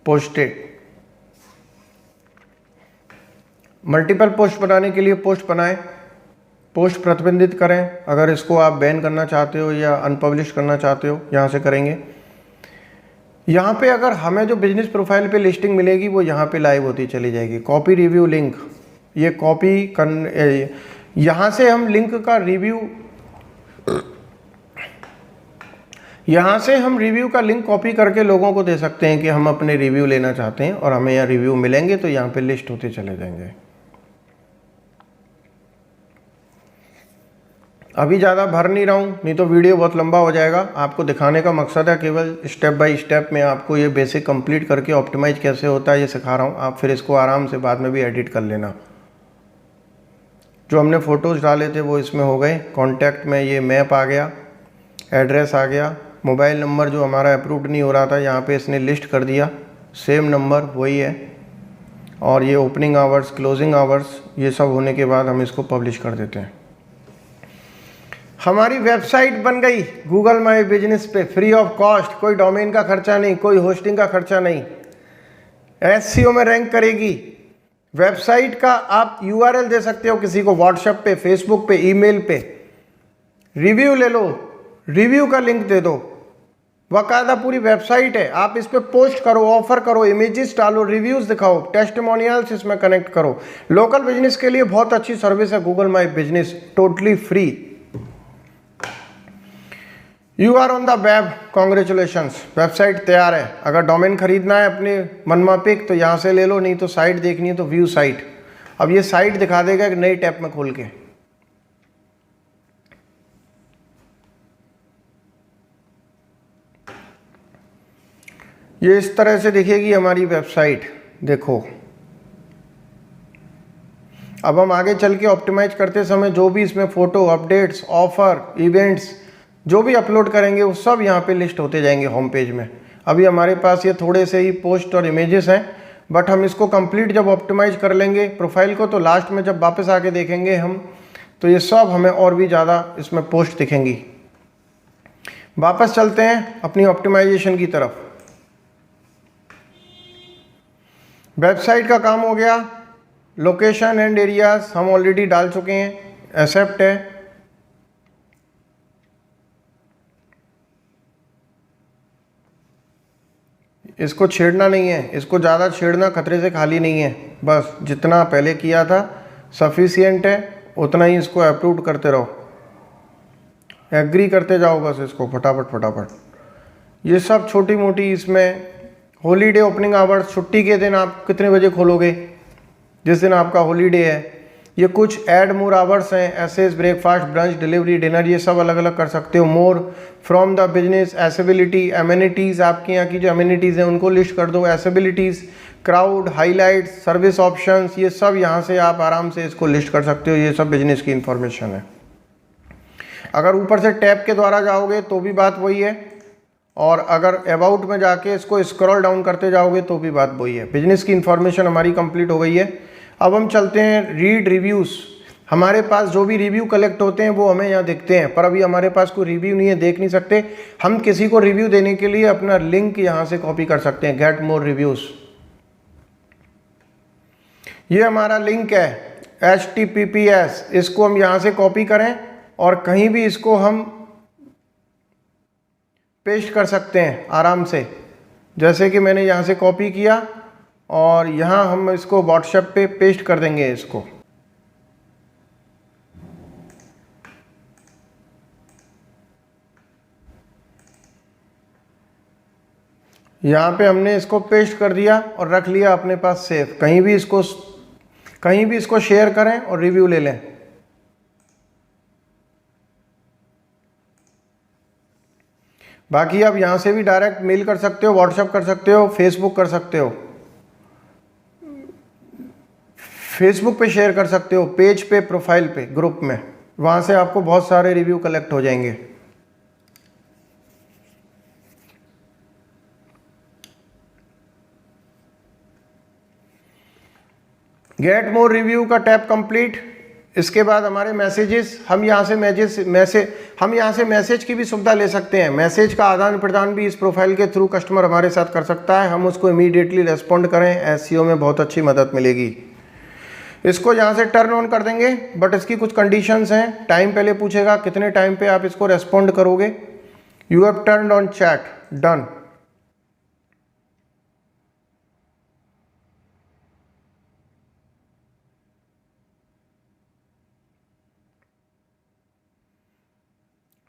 पोस्टेड। मल्टीपल पोस्ट बनाने के लिए पोस्ट बनाएं, पोस्ट प्रतिबंधित करें। अगर इसको आप बैन करना चाहते हो या अनपब्लिश करना चाहते हो, यहाँ से करेंगे। यहाँ पे अगर हमें जो बिजनेस प्रोफाइल पे लिस्टिंग मिलेगी वो यहाँ पे लाइव होती चली जाएगी। कॉपी रिव्यू लिंक, ये कॉपी कर, यहाँ से हम लिंक का रिव्यू, यहाँ से हम रिव्यू का लिंक कॉपी करके लोगों को दे सकते हैं कि हम अपने रिव्यू लेना चाहते हैं और हमें यहाँ रिव्यू मिलेंगे, तो यहाँ पे लिस्ट होते चले जाएंगे। अभी ज़्यादा भर नहीं रहा हूँ, नहीं तो वीडियो बहुत लंबा हो जाएगा। आपको दिखाने का मकसद है केवल स्टेप बाय स्टेप में आपको ये बेसिक कंप्लीट करके ऑप्टिमाइज कैसे होता है ये सिखा रहा हूँ। आप फिर इसको आराम से बाद में भी एडिट कर लेना। जो हमने फ़ोटोज़ डाले थे वो इसमें हो गए। कॉन्टैक्ट में ये मैप आ गया, एड्रेस आ गया, मोबाइल नंबर जो हमारा अप्रूव्ड नहीं हो रहा था यहाँ पे इसने लिस्ट कर दिया, सेम नंबर वही है। और ये ओपनिंग आवर्स, क्लोजिंग आवर्स, ये सब होने के बाद हम इसको पब्लिश कर देते हैं। हमारी वेबसाइट बन गई गूगल माई बिजनेस पे, फ्री ऑफ कॉस्ट, कोई डोमेन का खर्चा नहीं, कोई होस्टिंग का खर्चा नहीं, एसईओ में रैंक करेगी। वेबसाइट का आप यूआरएल दे सकते हो किसी को, व्हाट्सएप पे, फेसबुक पे, ईमेल पे। रिव्यू ले लो, रिव्यू का लिंक दे दो, बाकायदा पूरी वेबसाइट है। आप इस पे पोस्ट करो, ऑफर करो, इमेजेस डालो, रिव्यूज दिखाओ, टेस्टिमोनियल्स इसमें कनेक्ट करो। लोकल बिजनेस के लिए बहुत अच्छी सर्विस है Google my business, totally free. You are on the web, congratulations, website तैयार है। अगर डोमेन खरीदना है अपने मनमाफिक तो यहाँ से ले लो, नहीं तो साइट देखनी है तो व्यू साइट। अब ये साइट दिखा देगा एक नई टैब में खोल के। ये इस तरह से दिखेगी हमारी वेबसाइट, देखो। अब हम आगे चल के ऑप्टिमाइज करते समय जो भी इसमें फ़ोटो, अपडेट्स, ऑफ़र, इवेंट्स जो भी अपलोड करेंगे वो सब यहाँ पे लिस्ट होते जाएंगे होम पेज में। अभी हमारे पास ये थोड़े से ही पोस्ट और इमेजेस हैं, बट हम इसको कंप्लीट जब ऑप्टिमाइज कर लेंगे प्रोफाइल को, तो लास्ट में जब वापस आके देखेंगे हम, तो ये सब हमें और भी ज़्यादा इसमें पोस्ट दिखेंगी। वापस चलते हैं अपनी ऑप्टिमाइजेशन की तरफ। वेबसाइट का काम हो गया, लोकेशन एंड एरियाज हम ऑलरेडी डाल चुके हैं, एक्सेप्ट है। इसको छेड़ना नहीं है, इसको ज़्यादा छेड़ना खतरे से खाली नहीं है। बस जितना पहले किया था सफिशिएंट है, उतना ही इसको अप्रूव करते रहो, एग्री करते जाओ बस इसको फटाफट फटाफट। ये सब छोटी मोटी इसमें हॉलीडे ओपनिंग आवर्स, छुट्टी के दिन आप कितने बजे खोलोगे, जिस दिन आपका हॉलीडे है। ये कुछ ऐड मोर आवर्स हैं, access, breakfast, brunch, delivery, dinner, ये सब अलग अलग कर सकते हो। More from the business, accessibility, amenities, आपके यहाँ की जो एमिनिटीज़ हैं उनको लिस्ट कर दो, एसेबिलिटीज़, क्राउड, हाईलाइट्स, सर्विस ऑप्शंस, ये सब यहाँ से आप आराम से इसको लिस्ट कर सकते हो। ये सब बिजनेस की इंफॉर्मेशन है। अगर ऊपर से टैब के द्वारा जाओगे तो भी बात वही है, और अगर अबाउट में जाके इसको स्क्रॉल डाउन करते जाओगे तो भी बात वही है। बिजनेस की इंफॉर्मेशन हमारी कंप्लीट हो गई है। अब हम चलते हैं रीड रिव्यूज़। हमारे पास जो भी रिव्यू कलेक्ट होते हैं वो हमें यहाँ दिखते हैं, पर अभी हमारे पास कोई रिव्यू नहीं है, देख नहीं सकते। हम किसी को रिव्यू देने के लिए अपना लिंक यहाँ से कॉपी कर सकते हैं, गेट मोर रिव्यूज़। ये हमारा लिंक है HTTPS, इसको हम यहाँ से कॉपी करें और कहीं भी इसको हम पेस्ट कर सकते हैं आराम से। जैसे कि मैंने यहाँ से कॉपी किया और यहाँ हम इसको व्हाट्सएप पे पेस्ट कर देंगे इसको। यहाँ पे हमने इसको पेस्ट कर दिया और रख लिया अपने पास सेव। कहीं भी इसको शेयर करें और रिव्यू ले लें। बाकी आप यहाँ से भी डायरेक्ट मेल कर सकते हो, व्हाट्सएप कर सकते हो, फेसबुक कर सकते हो, फेसबुक पे शेयर कर सकते हो, पेज पे, प्रोफाइल पे, ग्रुप में। वहाँ से आपको बहुत सारे रिव्यू कलेक्ट हो जाएंगे। गेट मोर रिव्यू का टैब कंप्लीट। इसके बाद हमारे मैसेजेस, हम यहाँ से मैसेज की भी सुविधा ले सकते हैं। मैसेज का आदान प्रदान भी इस प्रोफाइल के थ्रू कस्टमर हमारे साथ कर सकता है। हम उसको इमीडिएटली रेस्पॉन्ड करें, एसईओ में बहुत अच्छी मदद मिलेगी। इसको यहाँ से टर्न ऑन कर देंगे, बट इसकी कुछ कंडीशंस हैं। टाइम पहले पूछेगा कितने टाइम पे आप इसको रेस्पॉन्ड करोगे। You have turn on chat, done.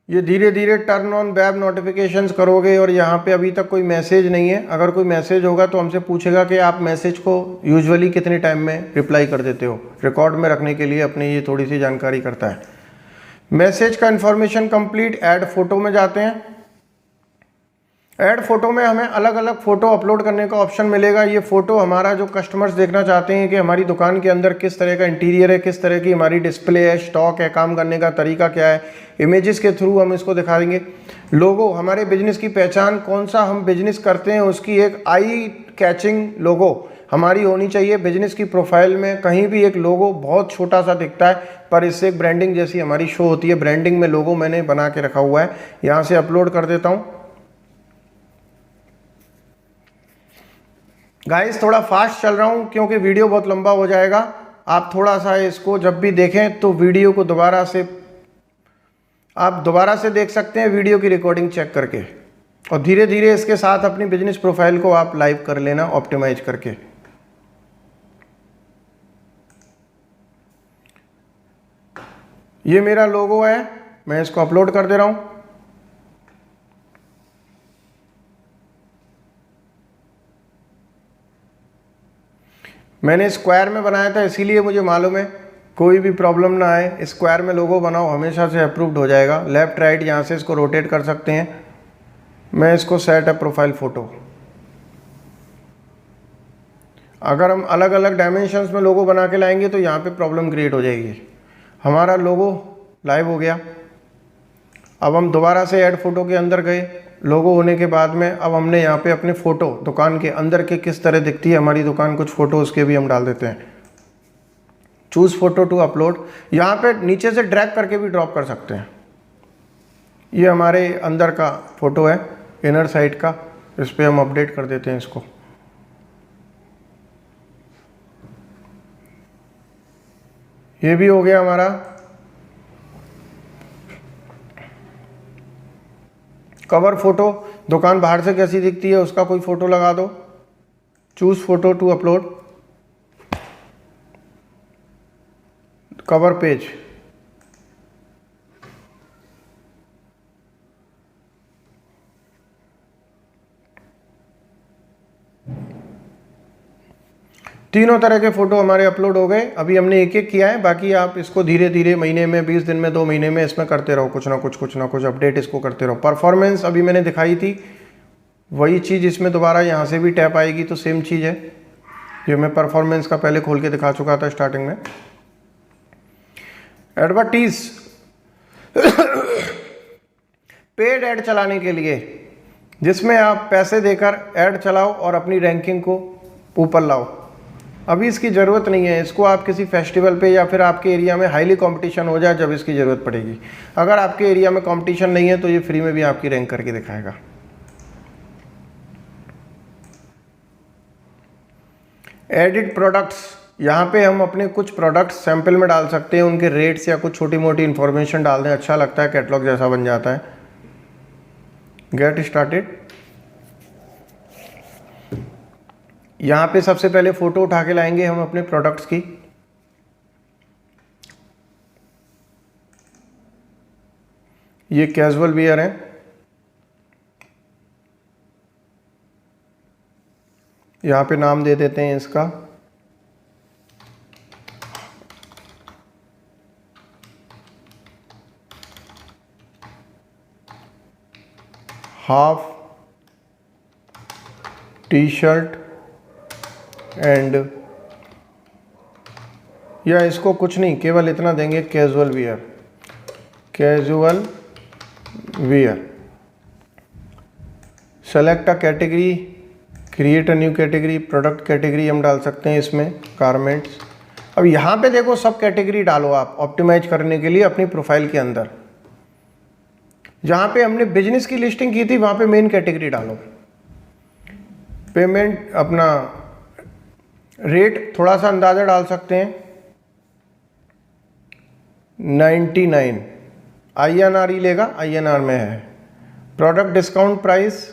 ये धीरे धीरे टर्न ऑन वेब नोटिफिकेशंस करोगे और यहाँ पे अभी तक कोई मैसेज नहीं है। अगर कोई मैसेज होगा तो हमसे पूछेगा कि आप मैसेज को यूजुअली कितने टाइम में रिप्लाई कर देते हो। रिकॉर्ड में रखने के लिए अपनी ये थोड़ी सी जानकारी करता है। मैसेज का इन्फॉर्मेशन कंप्लीट, ऐड फोटो में जाते हैं। ऐड फोटो में हमें अलग अलग फ़ोटो अपलोड करने का ऑप्शन मिलेगा। ये फ़ोटो हमारा जो कस्टमर्स देखना चाहते हैं कि हमारी दुकान के अंदर किस तरह का इंटीरियर है, किस तरह की हमारी डिस्प्ले है, स्टॉक है, काम करने का तरीका क्या है, इमेजेस के थ्रू हम इसको दिखा देंगे। लोगो, हमारे बिजनेस की पहचान, कौन सा हम बिजनेस करते हैं उसकी एक आई कैचिंग लोगो हमारी होनी चाहिए। बिजनेस की प्रोफाइल में कहीं भी एक लोगो बहुत छोटा सा दिखता है पर इससे एक ब्रांडिंग जैसी हमारी शो होती है। ब्रांडिंग में लोगो मैंने बना के रखा हुआ है, यहाँ से अपलोड कर देता हूँ। गाइस थोड़ा फास्ट चल रहा हूँ क्योंकि वीडियो बहुत लंबा हो जाएगा। आप थोड़ा सा इसको जब भी देखें तो वीडियो को दोबारा से देख सकते हैं, वीडियो की रिकॉर्डिंग चेक करके, और धीरे धीरे इसके साथ अपनी बिजनेस प्रोफाइल को आप लाइव कर लेना ऑप्टिमाइज करके। ये मेरा लोगो है, मैं इसको अपलोड कर दे रहा हूँ। मैंने स्क्वायर में बनाया था इसीलिए मुझे मालूम है कोई भी प्रॉब्लम ना आए। स्क्वायर में लोगो बनाओ, हमेशा से अप्रूव्ड हो जाएगा। लेफ्ट राइट यहाँ से इसको रोटेट कर सकते हैं। मैं इसको सेट है प्रोफाइल फ़ोटो। अगर हम अलग अलग डायमेंशंस में लोगो बना के लाएंगे तो यहाँ पे प्रॉब्लम क्रिएट हो जाएगी। हमारा लोगो लाइव हो गया। अब हम दोबारा से ऐड फोटो के अंदर गए। लोगो होने के बाद में अब हमने यहाँ पे अपने फ़ोटो दुकान के अंदर के किस तरह दिखती है हमारी दुकान, कुछ फ़ोटो उसके भी हम डाल देते हैं। चूज़ फोटो टू अपलोड, यहाँ पे नीचे से ड्रैग करके भी ड्रॉप कर सकते हैं। ये हमारे अंदर का फ़ोटो है, इनर साइड का। इस पर हम अपडेट कर देते हैं इसको। ये भी हो गया हमारा। कवर फोटो, दुकान बाहर से कैसी दिखती है उसका कोई फ़ोटो लगा दो। Choose photo to upload, cover page. तीनों तरह के फ़ोटो हमारे अपलोड हो गए। अभी हमने एक एक किया है, बाकी आप इसको धीरे धीरे महीने में, 20 दिन में, 2 महीने में इसमें करते रहो, कुछ ना कुछ अपडेट इसको करते रहो। परफॉर्मेंस अभी मैंने दिखाई थी, वही चीज़ इसमें दोबारा यहाँ से भी टैप आएगी तो सेम चीज़ है। ये मैं परफॉर्मेंस का पहले खोल के दिखा चुका था स्टार्टिंग में। एडवर्टीज, पेड ऐड चलाने के लिए, जिसमें आप पैसे देकर ऐड चलाओ और अपनी रैंकिंग को ऊपर लाओ। अभी इसकी ज़रूरत नहीं है, इसको आप किसी फेस्टिवल पे या फिर आपके एरिया में हाईली कंपटीशन हो जाए जब इसकी ज़रूरत पड़ेगी। अगर आपके एरिया में कंपटीशन नहीं है तो ये फ्री में भी आपकी रैंक करके दिखाएगा। एडिट प्रोडक्ट्स, यहाँ पे हम अपने कुछ प्रोडक्ट्स सैंपल में डाल सकते हैं, उनके रेट्स या कुछ छोटी मोटी इन्फॉर्मेशन डाल दें, अच्छा लगता है, कैटलॉग जैसा बन जाता है। गेट स्टार्टेड, यहाँ पे सबसे पहले फ़ोटो उठा के लाएंगे हम अपने प्रोडक्ट्स की। ये कैजुअल वियर है, यहाँ पे नाम दे देते हैं इसका हाफ टी शर्ट एंड, या इसको कुछ नहीं, केवल इतना देंगे casual wear, casual wear. Select a category, create a new category, product category हम डाल सकते हैं इसमें, गारमेंट्स। अब यहाँ पे देखो सब कैटेगरी डालो आप ऑप्टिमाइज करने के लिए अपनी प्रोफाइल के अंदर। जहाँ पे हमने बिजनेस की लिस्टिंग की थी वहाँ पे मेन कैटेगरी डालो। पेमेंट, अपना रेट थोड़ा सा अंदाज़ा डाल सकते हैं, 99 INR ही लेगा, INR में है। प्रोडक्ट डिस्काउंट प्राइस,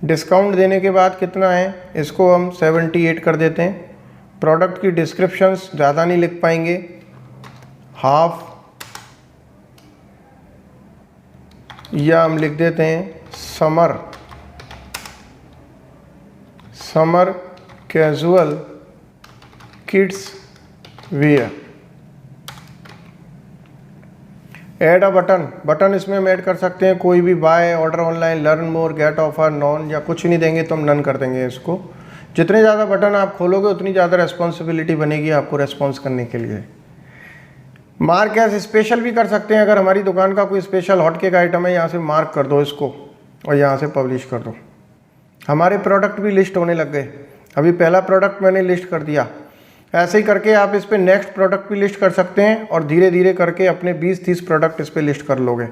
डिस्काउंट देने के बाद कितना है इसको हम 78 कर देते हैं। प्रोडक्ट की डिस्क्रिप्शंस ज़्यादा नहीं लिख पाएंगे, हाफ या हम लिख देते हैं summer casual kids wear. Add a button इसमें हम ऐड कर सकते हैं कोई भी, buy, order online, learn more, get offer, none, या कुछ नहीं देंगे तो हम नन कर देंगे इसको। जितने ज़्यादा बटन आप खोलोगे उतनी ज़्यादा रेस्पॉन्सिबिलिटी बनेगी आपको रेस्पॉन्स करने के लिए। मार्क एज स्पेशल भी कर सकते हैं, अगर हमारी दुकान का कोई स्पेशल हॉटकेक आइटम है यहाँ से मार्क कर दो इसको और यहाँ से पब्लिश कर दो। हमारे प्रोडक्ट भी लिस्ट होने लग गए। अभी पहला प्रोडक्ट मैंने लिस्ट कर दिया, ऐसे ही करके आप इस पर नेक्स्ट प्रोडक्ट भी लिस्ट कर सकते हैं और धीरे धीरे करके अपने 20-30 प्रोडक्ट इस पर लिस्ट कर लोगे।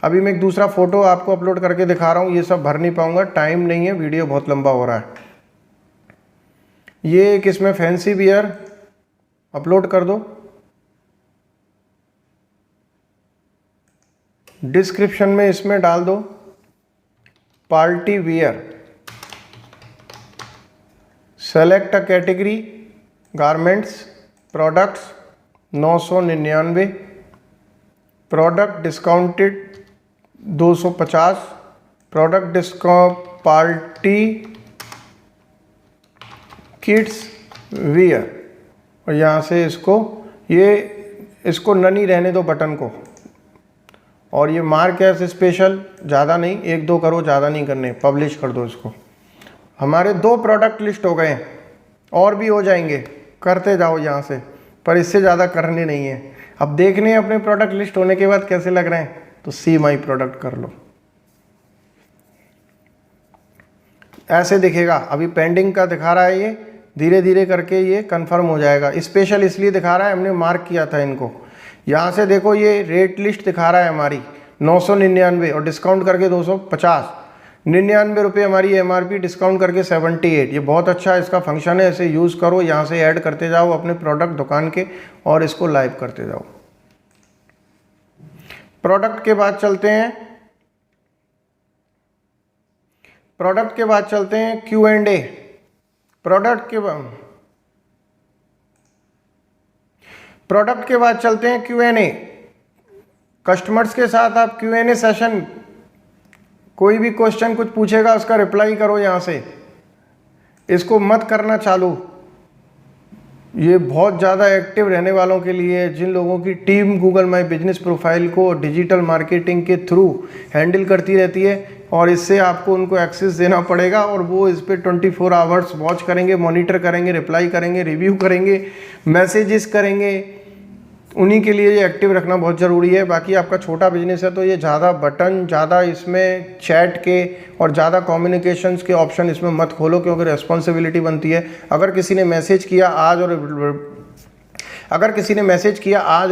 अभी मैं एक दूसरा फ़ोटो आपको अपलोड करके दिखा रहा हूँ, ये सब भर नहीं पाऊँगा, टाइम नहीं है, वीडियो बहुत लंबा हो रहा है। ये एक इसमें फैंसी वियर अपलोड कर दो, डिस्क्रिप्शन में इसमें डाल दो party wear, select a category garments, products 999, product discounted 250, product discount party kids wear, और यहाँ से इसको ननी रहने दो बटन को, और ये मार्क एज स्पेशल, ज़्यादा नहीं, 1-2 करो, ज़्यादा नहीं करने, पब्लिश कर दो इसको। हमारे 2 प्रोडक्ट लिस्ट हो गए हैं, और भी हो जाएंगे, करते जाओ यहाँ से, पर इससे ज़्यादा करने नहीं है। अब देखने हैं अपने प्रोडक्ट लिस्ट होने के बाद कैसे लग रहे हैं, तो सी माई प्रोडक्ट कर लो, ऐसे दिखेगा। अभी पेंडिंग का दिखा रहा है, ये धीरे धीरे करके ये कंफर्म हो जाएगा। स्पेशल इसलिए दिखा रहा है, हमने मार्क किया था इनको। यहाँ से देखो ये रेट लिस्ट दिखा रहा है हमारी 999 और डिस्काउंट करके 250, 99 रुपये हमारी MRP, डिस्काउंट करके 78। ये बहुत अच्छा इसका फंक्शन है, इसे यूज़ करो, यहाँ से ऐड करते जाओ अपने प्रोडक्ट दुकान के और इसको लाइव करते जाओ। प्रोडक्ट के बाद चलते हैं Q&A। प्रोडक्ट के बाद चलते हैं Q&A। कस्टमर्स के साथ आप Q&A सेशन, कोई भी क्वेश्चन कुछ पूछेगा उसका रिप्लाई करो यहाँ से, इसको मत करना चालू। ये बहुत ज़्यादा एक्टिव रहने वालों के लिए, जिन लोगों की team Google my business profile को डिजिटल मार्केटिंग के थ्रू हैंडल करती रहती है, और इससे आपको उनको एक्सेस देना पड़ेगा और वो इस पर 24 आवर्स वॉच करेंगे, मॉनिटर करेंगे, रिप्लाई करेंगे, रिव्यू करेंगे, मैसेजेस करेंगे। उन्हीं के लिए ये एक्टिव रखना बहुत ज़रूरी है। बाकी आपका छोटा बिजनेस है तो ये ज़्यादा बटन, ज़्यादा इसमें चैट के और ज़्यादा कम्युनिकेशंस के ऑप्शन इसमें मत खोलो, क्योंकि रिस्पॉन्सिबिलिटी बनती है। अगर किसी ने मैसेज किया आज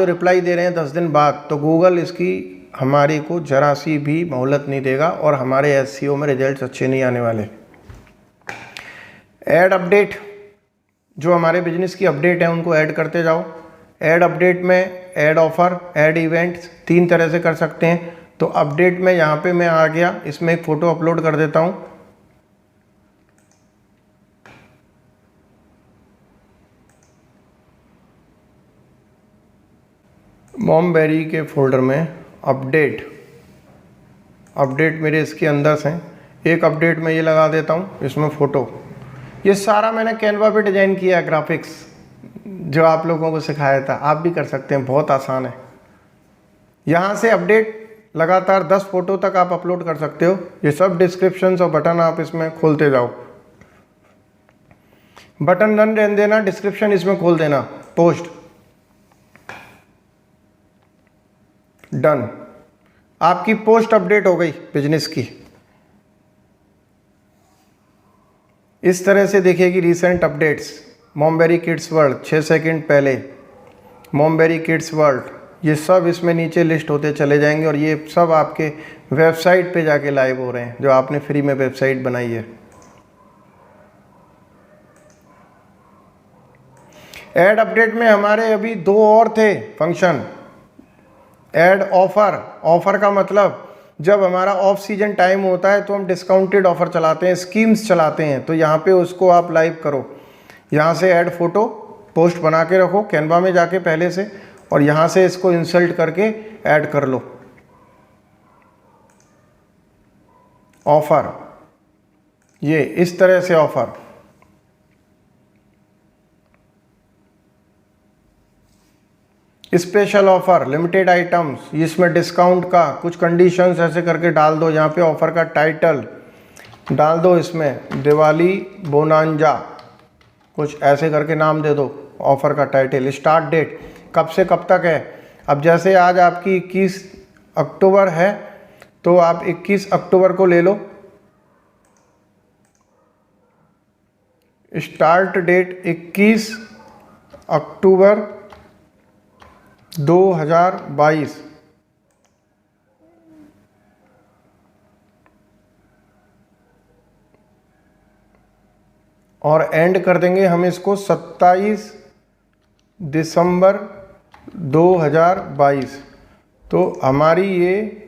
और रिप्लाई दे रहे हैं 10 दिन बाद, तो गूगल इसकी हमारी को ज़रा सी भी मोहलत नहीं देगा और हमारे SEO में रिजल्ट्स अच्छे नहीं आने वाले। ऐड अपडेट, जो हमारे बिजनेस की अपडेट है उनको ऐड करते जाओ। ऐड अपडेट में ऐड ऑफर, ऐड इवेंट्स 3 तरह से कर सकते हैं। तो अपडेट में यहाँ पे मैं आ गया, इसमें एक फ़ोटो अपलोड कर देता हूँ। मॉमबेरी के फोल्डर में अपडेट मेरे इसके अंदर से एक अपडेट में ये लगा देता हूँ, इसमें फ़ोटो। ये सारा मैंने कैनवा पे डिज़ाइन किया है, ग्राफिक्स जो आप लोगों को सिखाया था, आप भी कर सकते हैं, बहुत आसान है। यहाँ से अपडेट लगातार 10 फोटो तक आप अपलोड कर सकते हो। ये सब डिस्क्रिप्शंस और बटन आप इसमें खोलते जाओ। बटन नन रहने देना, डिस्क्रिप्शन इसमें खोल देना, पोस्ट डन। आपकी पोस्ट अपडेट हो गई बिजनेस की। इस तरह से देखिएगी recent updates. Momberry Kids World 6 second पहले, मॉमबेरी किड्स वर्ल्ड, ये सब इसमें नीचे लिस्ट होते चले जाएंगे और ये सब आपके वेबसाइट पे जाके लाइव हो रहे हैं, जो आपने फ्री में वेबसाइट बनाई है। ऐड अपडेट में हमारे अभी 2 और थे फंक्शन। ऐड ऑफर, ऑफर का मतलब जब हमारा ऑफ सीजन टाइम होता है तो हम डिस्काउंटेड ऑफर चलाते हैं, स्कीम्स चलाते हैं, तो यहाँ पे उसको आप लाइव करो। यहाँ से ऐड फोटो पोस्ट बना के रखो कैनवा में जाके पहले से, और यहाँ से इसको इंसर्ट करके ऐड कर लो। ऑफर, ये इस तरह से offer, special offer, limited items, इसमें डिस्काउंट का कुछ कंडीशंस ऐसे करके डाल दो। यहाँ पे ऑफर का टाइटल डाल दो, इसमें दिवाली बोनांजा कुछ ऐसे करके नाम दे दो ऑफर का टाइटल। स्टार्ट डेट कब से कब तक है। अब जैसे आज आपकी 21 अक्टूबर है तो आप 21 अक्टूबर को ले लो। स्टार्ट डेट 21 अक्टूबर 2022 और एंड कर देंगे हम इसको 27 दिसंबर 2022। तो हमारी ये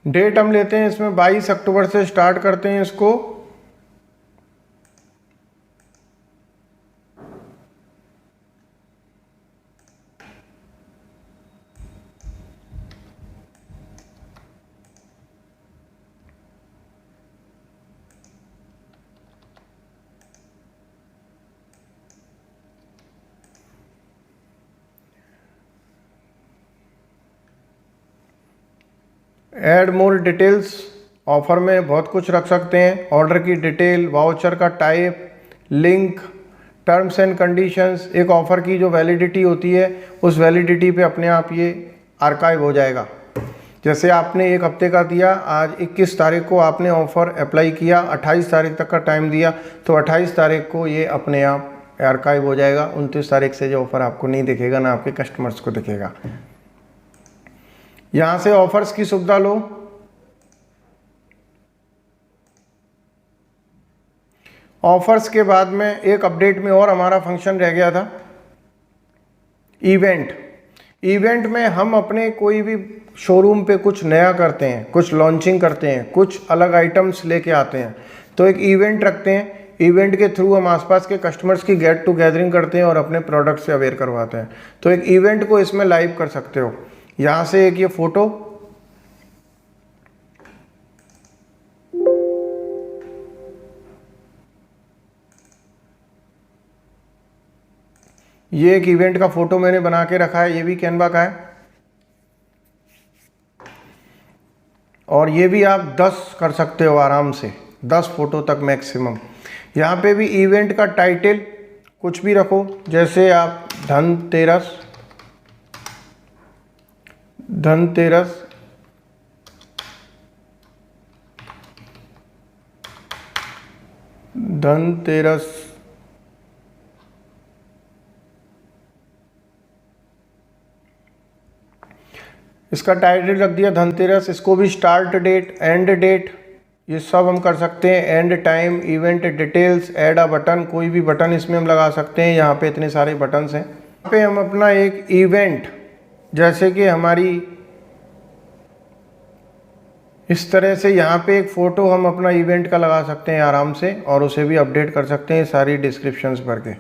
डेट हम लेते हैं इसमें 22 अक्टूबर से स्टार्ट करते हैं इसको। ऐड मोर डिटेल्स, ऑफ़र में बहुत कुछ रख सकते हैं। ऑर्डर की डिटेल, वाउचर का type, link, terms and conditions. एक ऑफ़र की जो वैलिडिटी होती है उस वैलिडिटी पे अपने आप ये आर्काइव हो जाएगा। जैसे आपने एक हफ्ते का दिया, आज 21 तारीख को आपने ऑफ़र अप्लाई किया, 28 तारीख तक का टाइम दिया, तो 28 तारीख को ये अपने आप आर्काइव हो जाएगा। 29 तारीख से जो ऑफ़र आपको नहीं दिखेगा ना आपके कस्टमर्स को दिखेगा। यहाँ से ऑफर्स की सुविधा लो। ऑफर्स के बाद में एक अपडेट में और हमारा फंक्शन रह गया था, इवेंट। इवेंट में हम अपने कोई भी शोरूम पे कुछ नया करते हैं, कुछ लॉन्चिंग करते हैं, कुछ अलग आइटम्स लेके आते हैं, तो एक इवेंट रखते हैं। इवेंट के थ्रू हम आसपास के कस्टमर्स की गेट टू गैदरिंग करते हैं और अपने प्रोडक्ट से अवेयर करवाते हैं। तो एक इवेंट को इसमें लाइव कर सकते हो। यहाँ से एक ये फोटो, ये एक इवेंट का फोटो मैंने बना के रखा है, ये भी कैनवा का है। और ये भी आप 10 कर सकते हो आराम से, 10 फोटो तक मैक्सिमम। यहाँ पे भी इवेंट का टाइटल कुछ भी रखो, जैसे आप धनतेरस, धनतेरस, धनतेरस, इसका टाइटल रख दिया धनतेरस। इसको भी स्टार्ट डेट, एंड डेट, ये सब हम कर सकते हैं। And time, event details, add a button, कोई भी बटन इसमें हम लगा सकते हैं। यहाँ पे इतने सारे बटन्स हैं। यहाँ पे हम अपना एक इवेंट, जैसे कि हमारी इस तरह से यहाँ पे एक फ़ोटो हम अपना इवेंट का लगा सकते हैं आराम से, और उसे भी अपडेट कर सकते हैं सारी डिस्क्रिप्शंस भर के।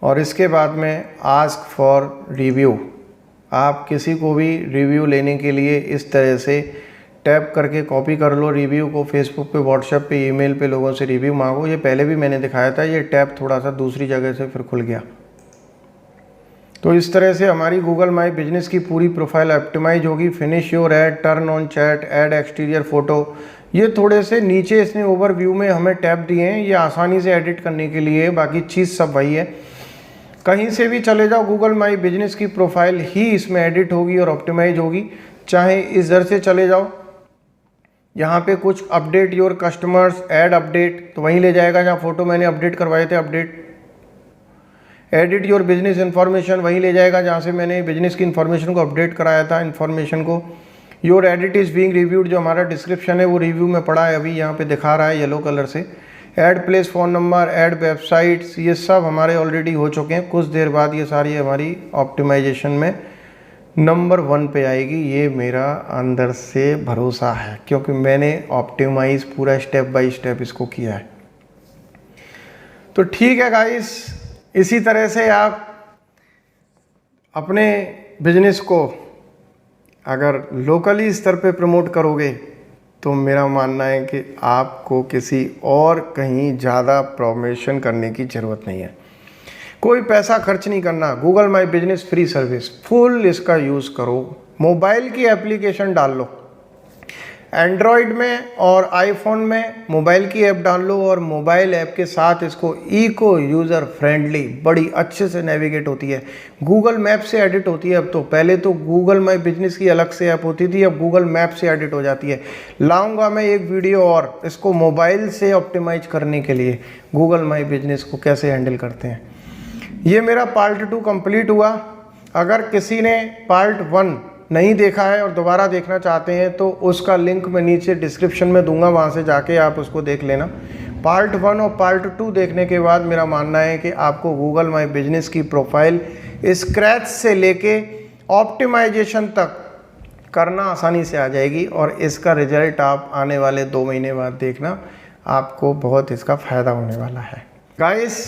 और इसके बाद में आस्क फॉर रिव्यू। आप किसी को भी रिव्यू लेने के लिए इस तरह से टैप करके कॉपी कर लो रिव्यू को। फेसबुक पे, व्हाट्सएप पे, ईमेल पे लोगों से रिव्यू मांगो। ये पहले भी मैंने दिखाया था, ये टैब थोड़ा सा दूसरी जगह से फिर खुल गया। तो इस तरह से हमारी गूगल माई बिजनेस की पूरी प्रोफाइल ऑप्टिमाइज होगी। Finish your add, turn on chat, add exterior photo, ये थोड़े से नीचे इसने ओवरव्यू में हमें टैब दिए हैं, ये आसानी से एडिट करने के लिए। बाकी चीज़ सब वही है। कहीं से भी चले जाओ, गूगल माई बिजनेस की प्रोफाइल ही इसमें एडिट होगी और ऑप्टिमाइज होगी। चाहे इधर से चले जाओ, यहाँ पे कुछ update your customers, add update, तो वहीं ले जाएगा जहाँ फोटो मैंने अपडेट करवाए थे। Update, edit your business information, वहीं ले जाएगा जहाँ से मैंने बिजनेस की इन्फॉर्मेशन को अपडेट कराया था, इन्फॉर्मेशन को। Your edit is being reviewed, जो हमारा डिस्क्रिप्शन है वो रिव्यू में पड़ा है, अभी यहाँ पे दिखा रहा है येलो कलर से। Add place phone number, add websites, ये सब हमारे ऑलरेडी हो चुके हैं। कुछ देर बाद ये सारी हमारी ऑप्टिमाइजेशन में नंबर 1 पे आएगी। ये मेरा अंदर से भरोसा है, क्योंकि मैंने ऑप्टिमाइज पूरा स्टेप बाय स्टेप इसको किया है। तो ठीक है गाइस, इसी तरह से आप अपने बिजनेस को अगर लोकली स्तर पे प्रमोट करोगे तो मेरा मानना है कि आपको किसी और कहीं ज़्यादा प्रमोशन करने की ज़रूरत नहीं है। कोई पैसा खर्च नहीं करना। Google my business free service full इसका यूज़ करो। मोबाइल की एप्लीकेशन डाल लो, एंड्रॉयड में और आईफोन में मोबाइल की ऐप डाल लो, और मोबाइल ऐप के साथ इसको इको यूज़र फ्रेंडली बड़ी अच्छे से नेविगेट होती है। गूगल मैप से एडिट होती है अब तो। पहले तो गूगल माई बिजनेस की अलग से ऐप होती थी, अब गूगल मैप से एडिट हो जाती है। लाऊंगा मैं एक वीडियो और इसको मोबाइल से ऑप्टिमाइज करने के लिए, गूगल माई बिजनेस को कैसे हैंडल करते हैं। ये मेरा पार्ट 2 कंप्लीट हुआ। अगर किसी ने पार्ट 1 नहीं देखा है और दोबारा देखना चाहते हैं तो उसका लिंक मैं नीचे डिस्क्रिप्शन में दूंगा, वहाँ से जाके आप उसको देख लेना। पार्ट 1 और पार्ट 2 देखने के बाद मेरा मानना है कि आपको गूगल माई बिजनेस की प्रोफाइल स्क्रैच से लेके ऑप्टिमाइजेशन तक करना आसानी से आ जाएगी, और इसका रिजल्ट आप आने वाले 2 महीने बाद देखना, आपको बहुत इसका फ़ायदा होने वाला है। गाइस,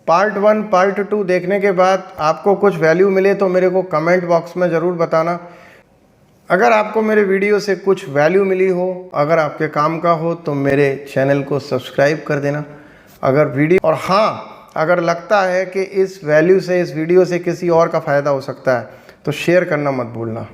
पार्ट 1 पार्ट 2 देखने के बाद आपको कुछ वैल्यू मिले तो मेरे को कमेंट बॉक्स में ज़रूर बताना। अगर आपको मेरे वीडियो से कुछ वैल्यू मिली हो, अगर आपके काम का हो, तो मेरे चैनल को सब्सक्राइब कर देना। अगर वीडियो, और हाँ, अगर लगता है कि इस वैल्यू से, इस वीडियो से किसी और का फ़ायदा हो सकता है तो शेयर करना मत भूलना।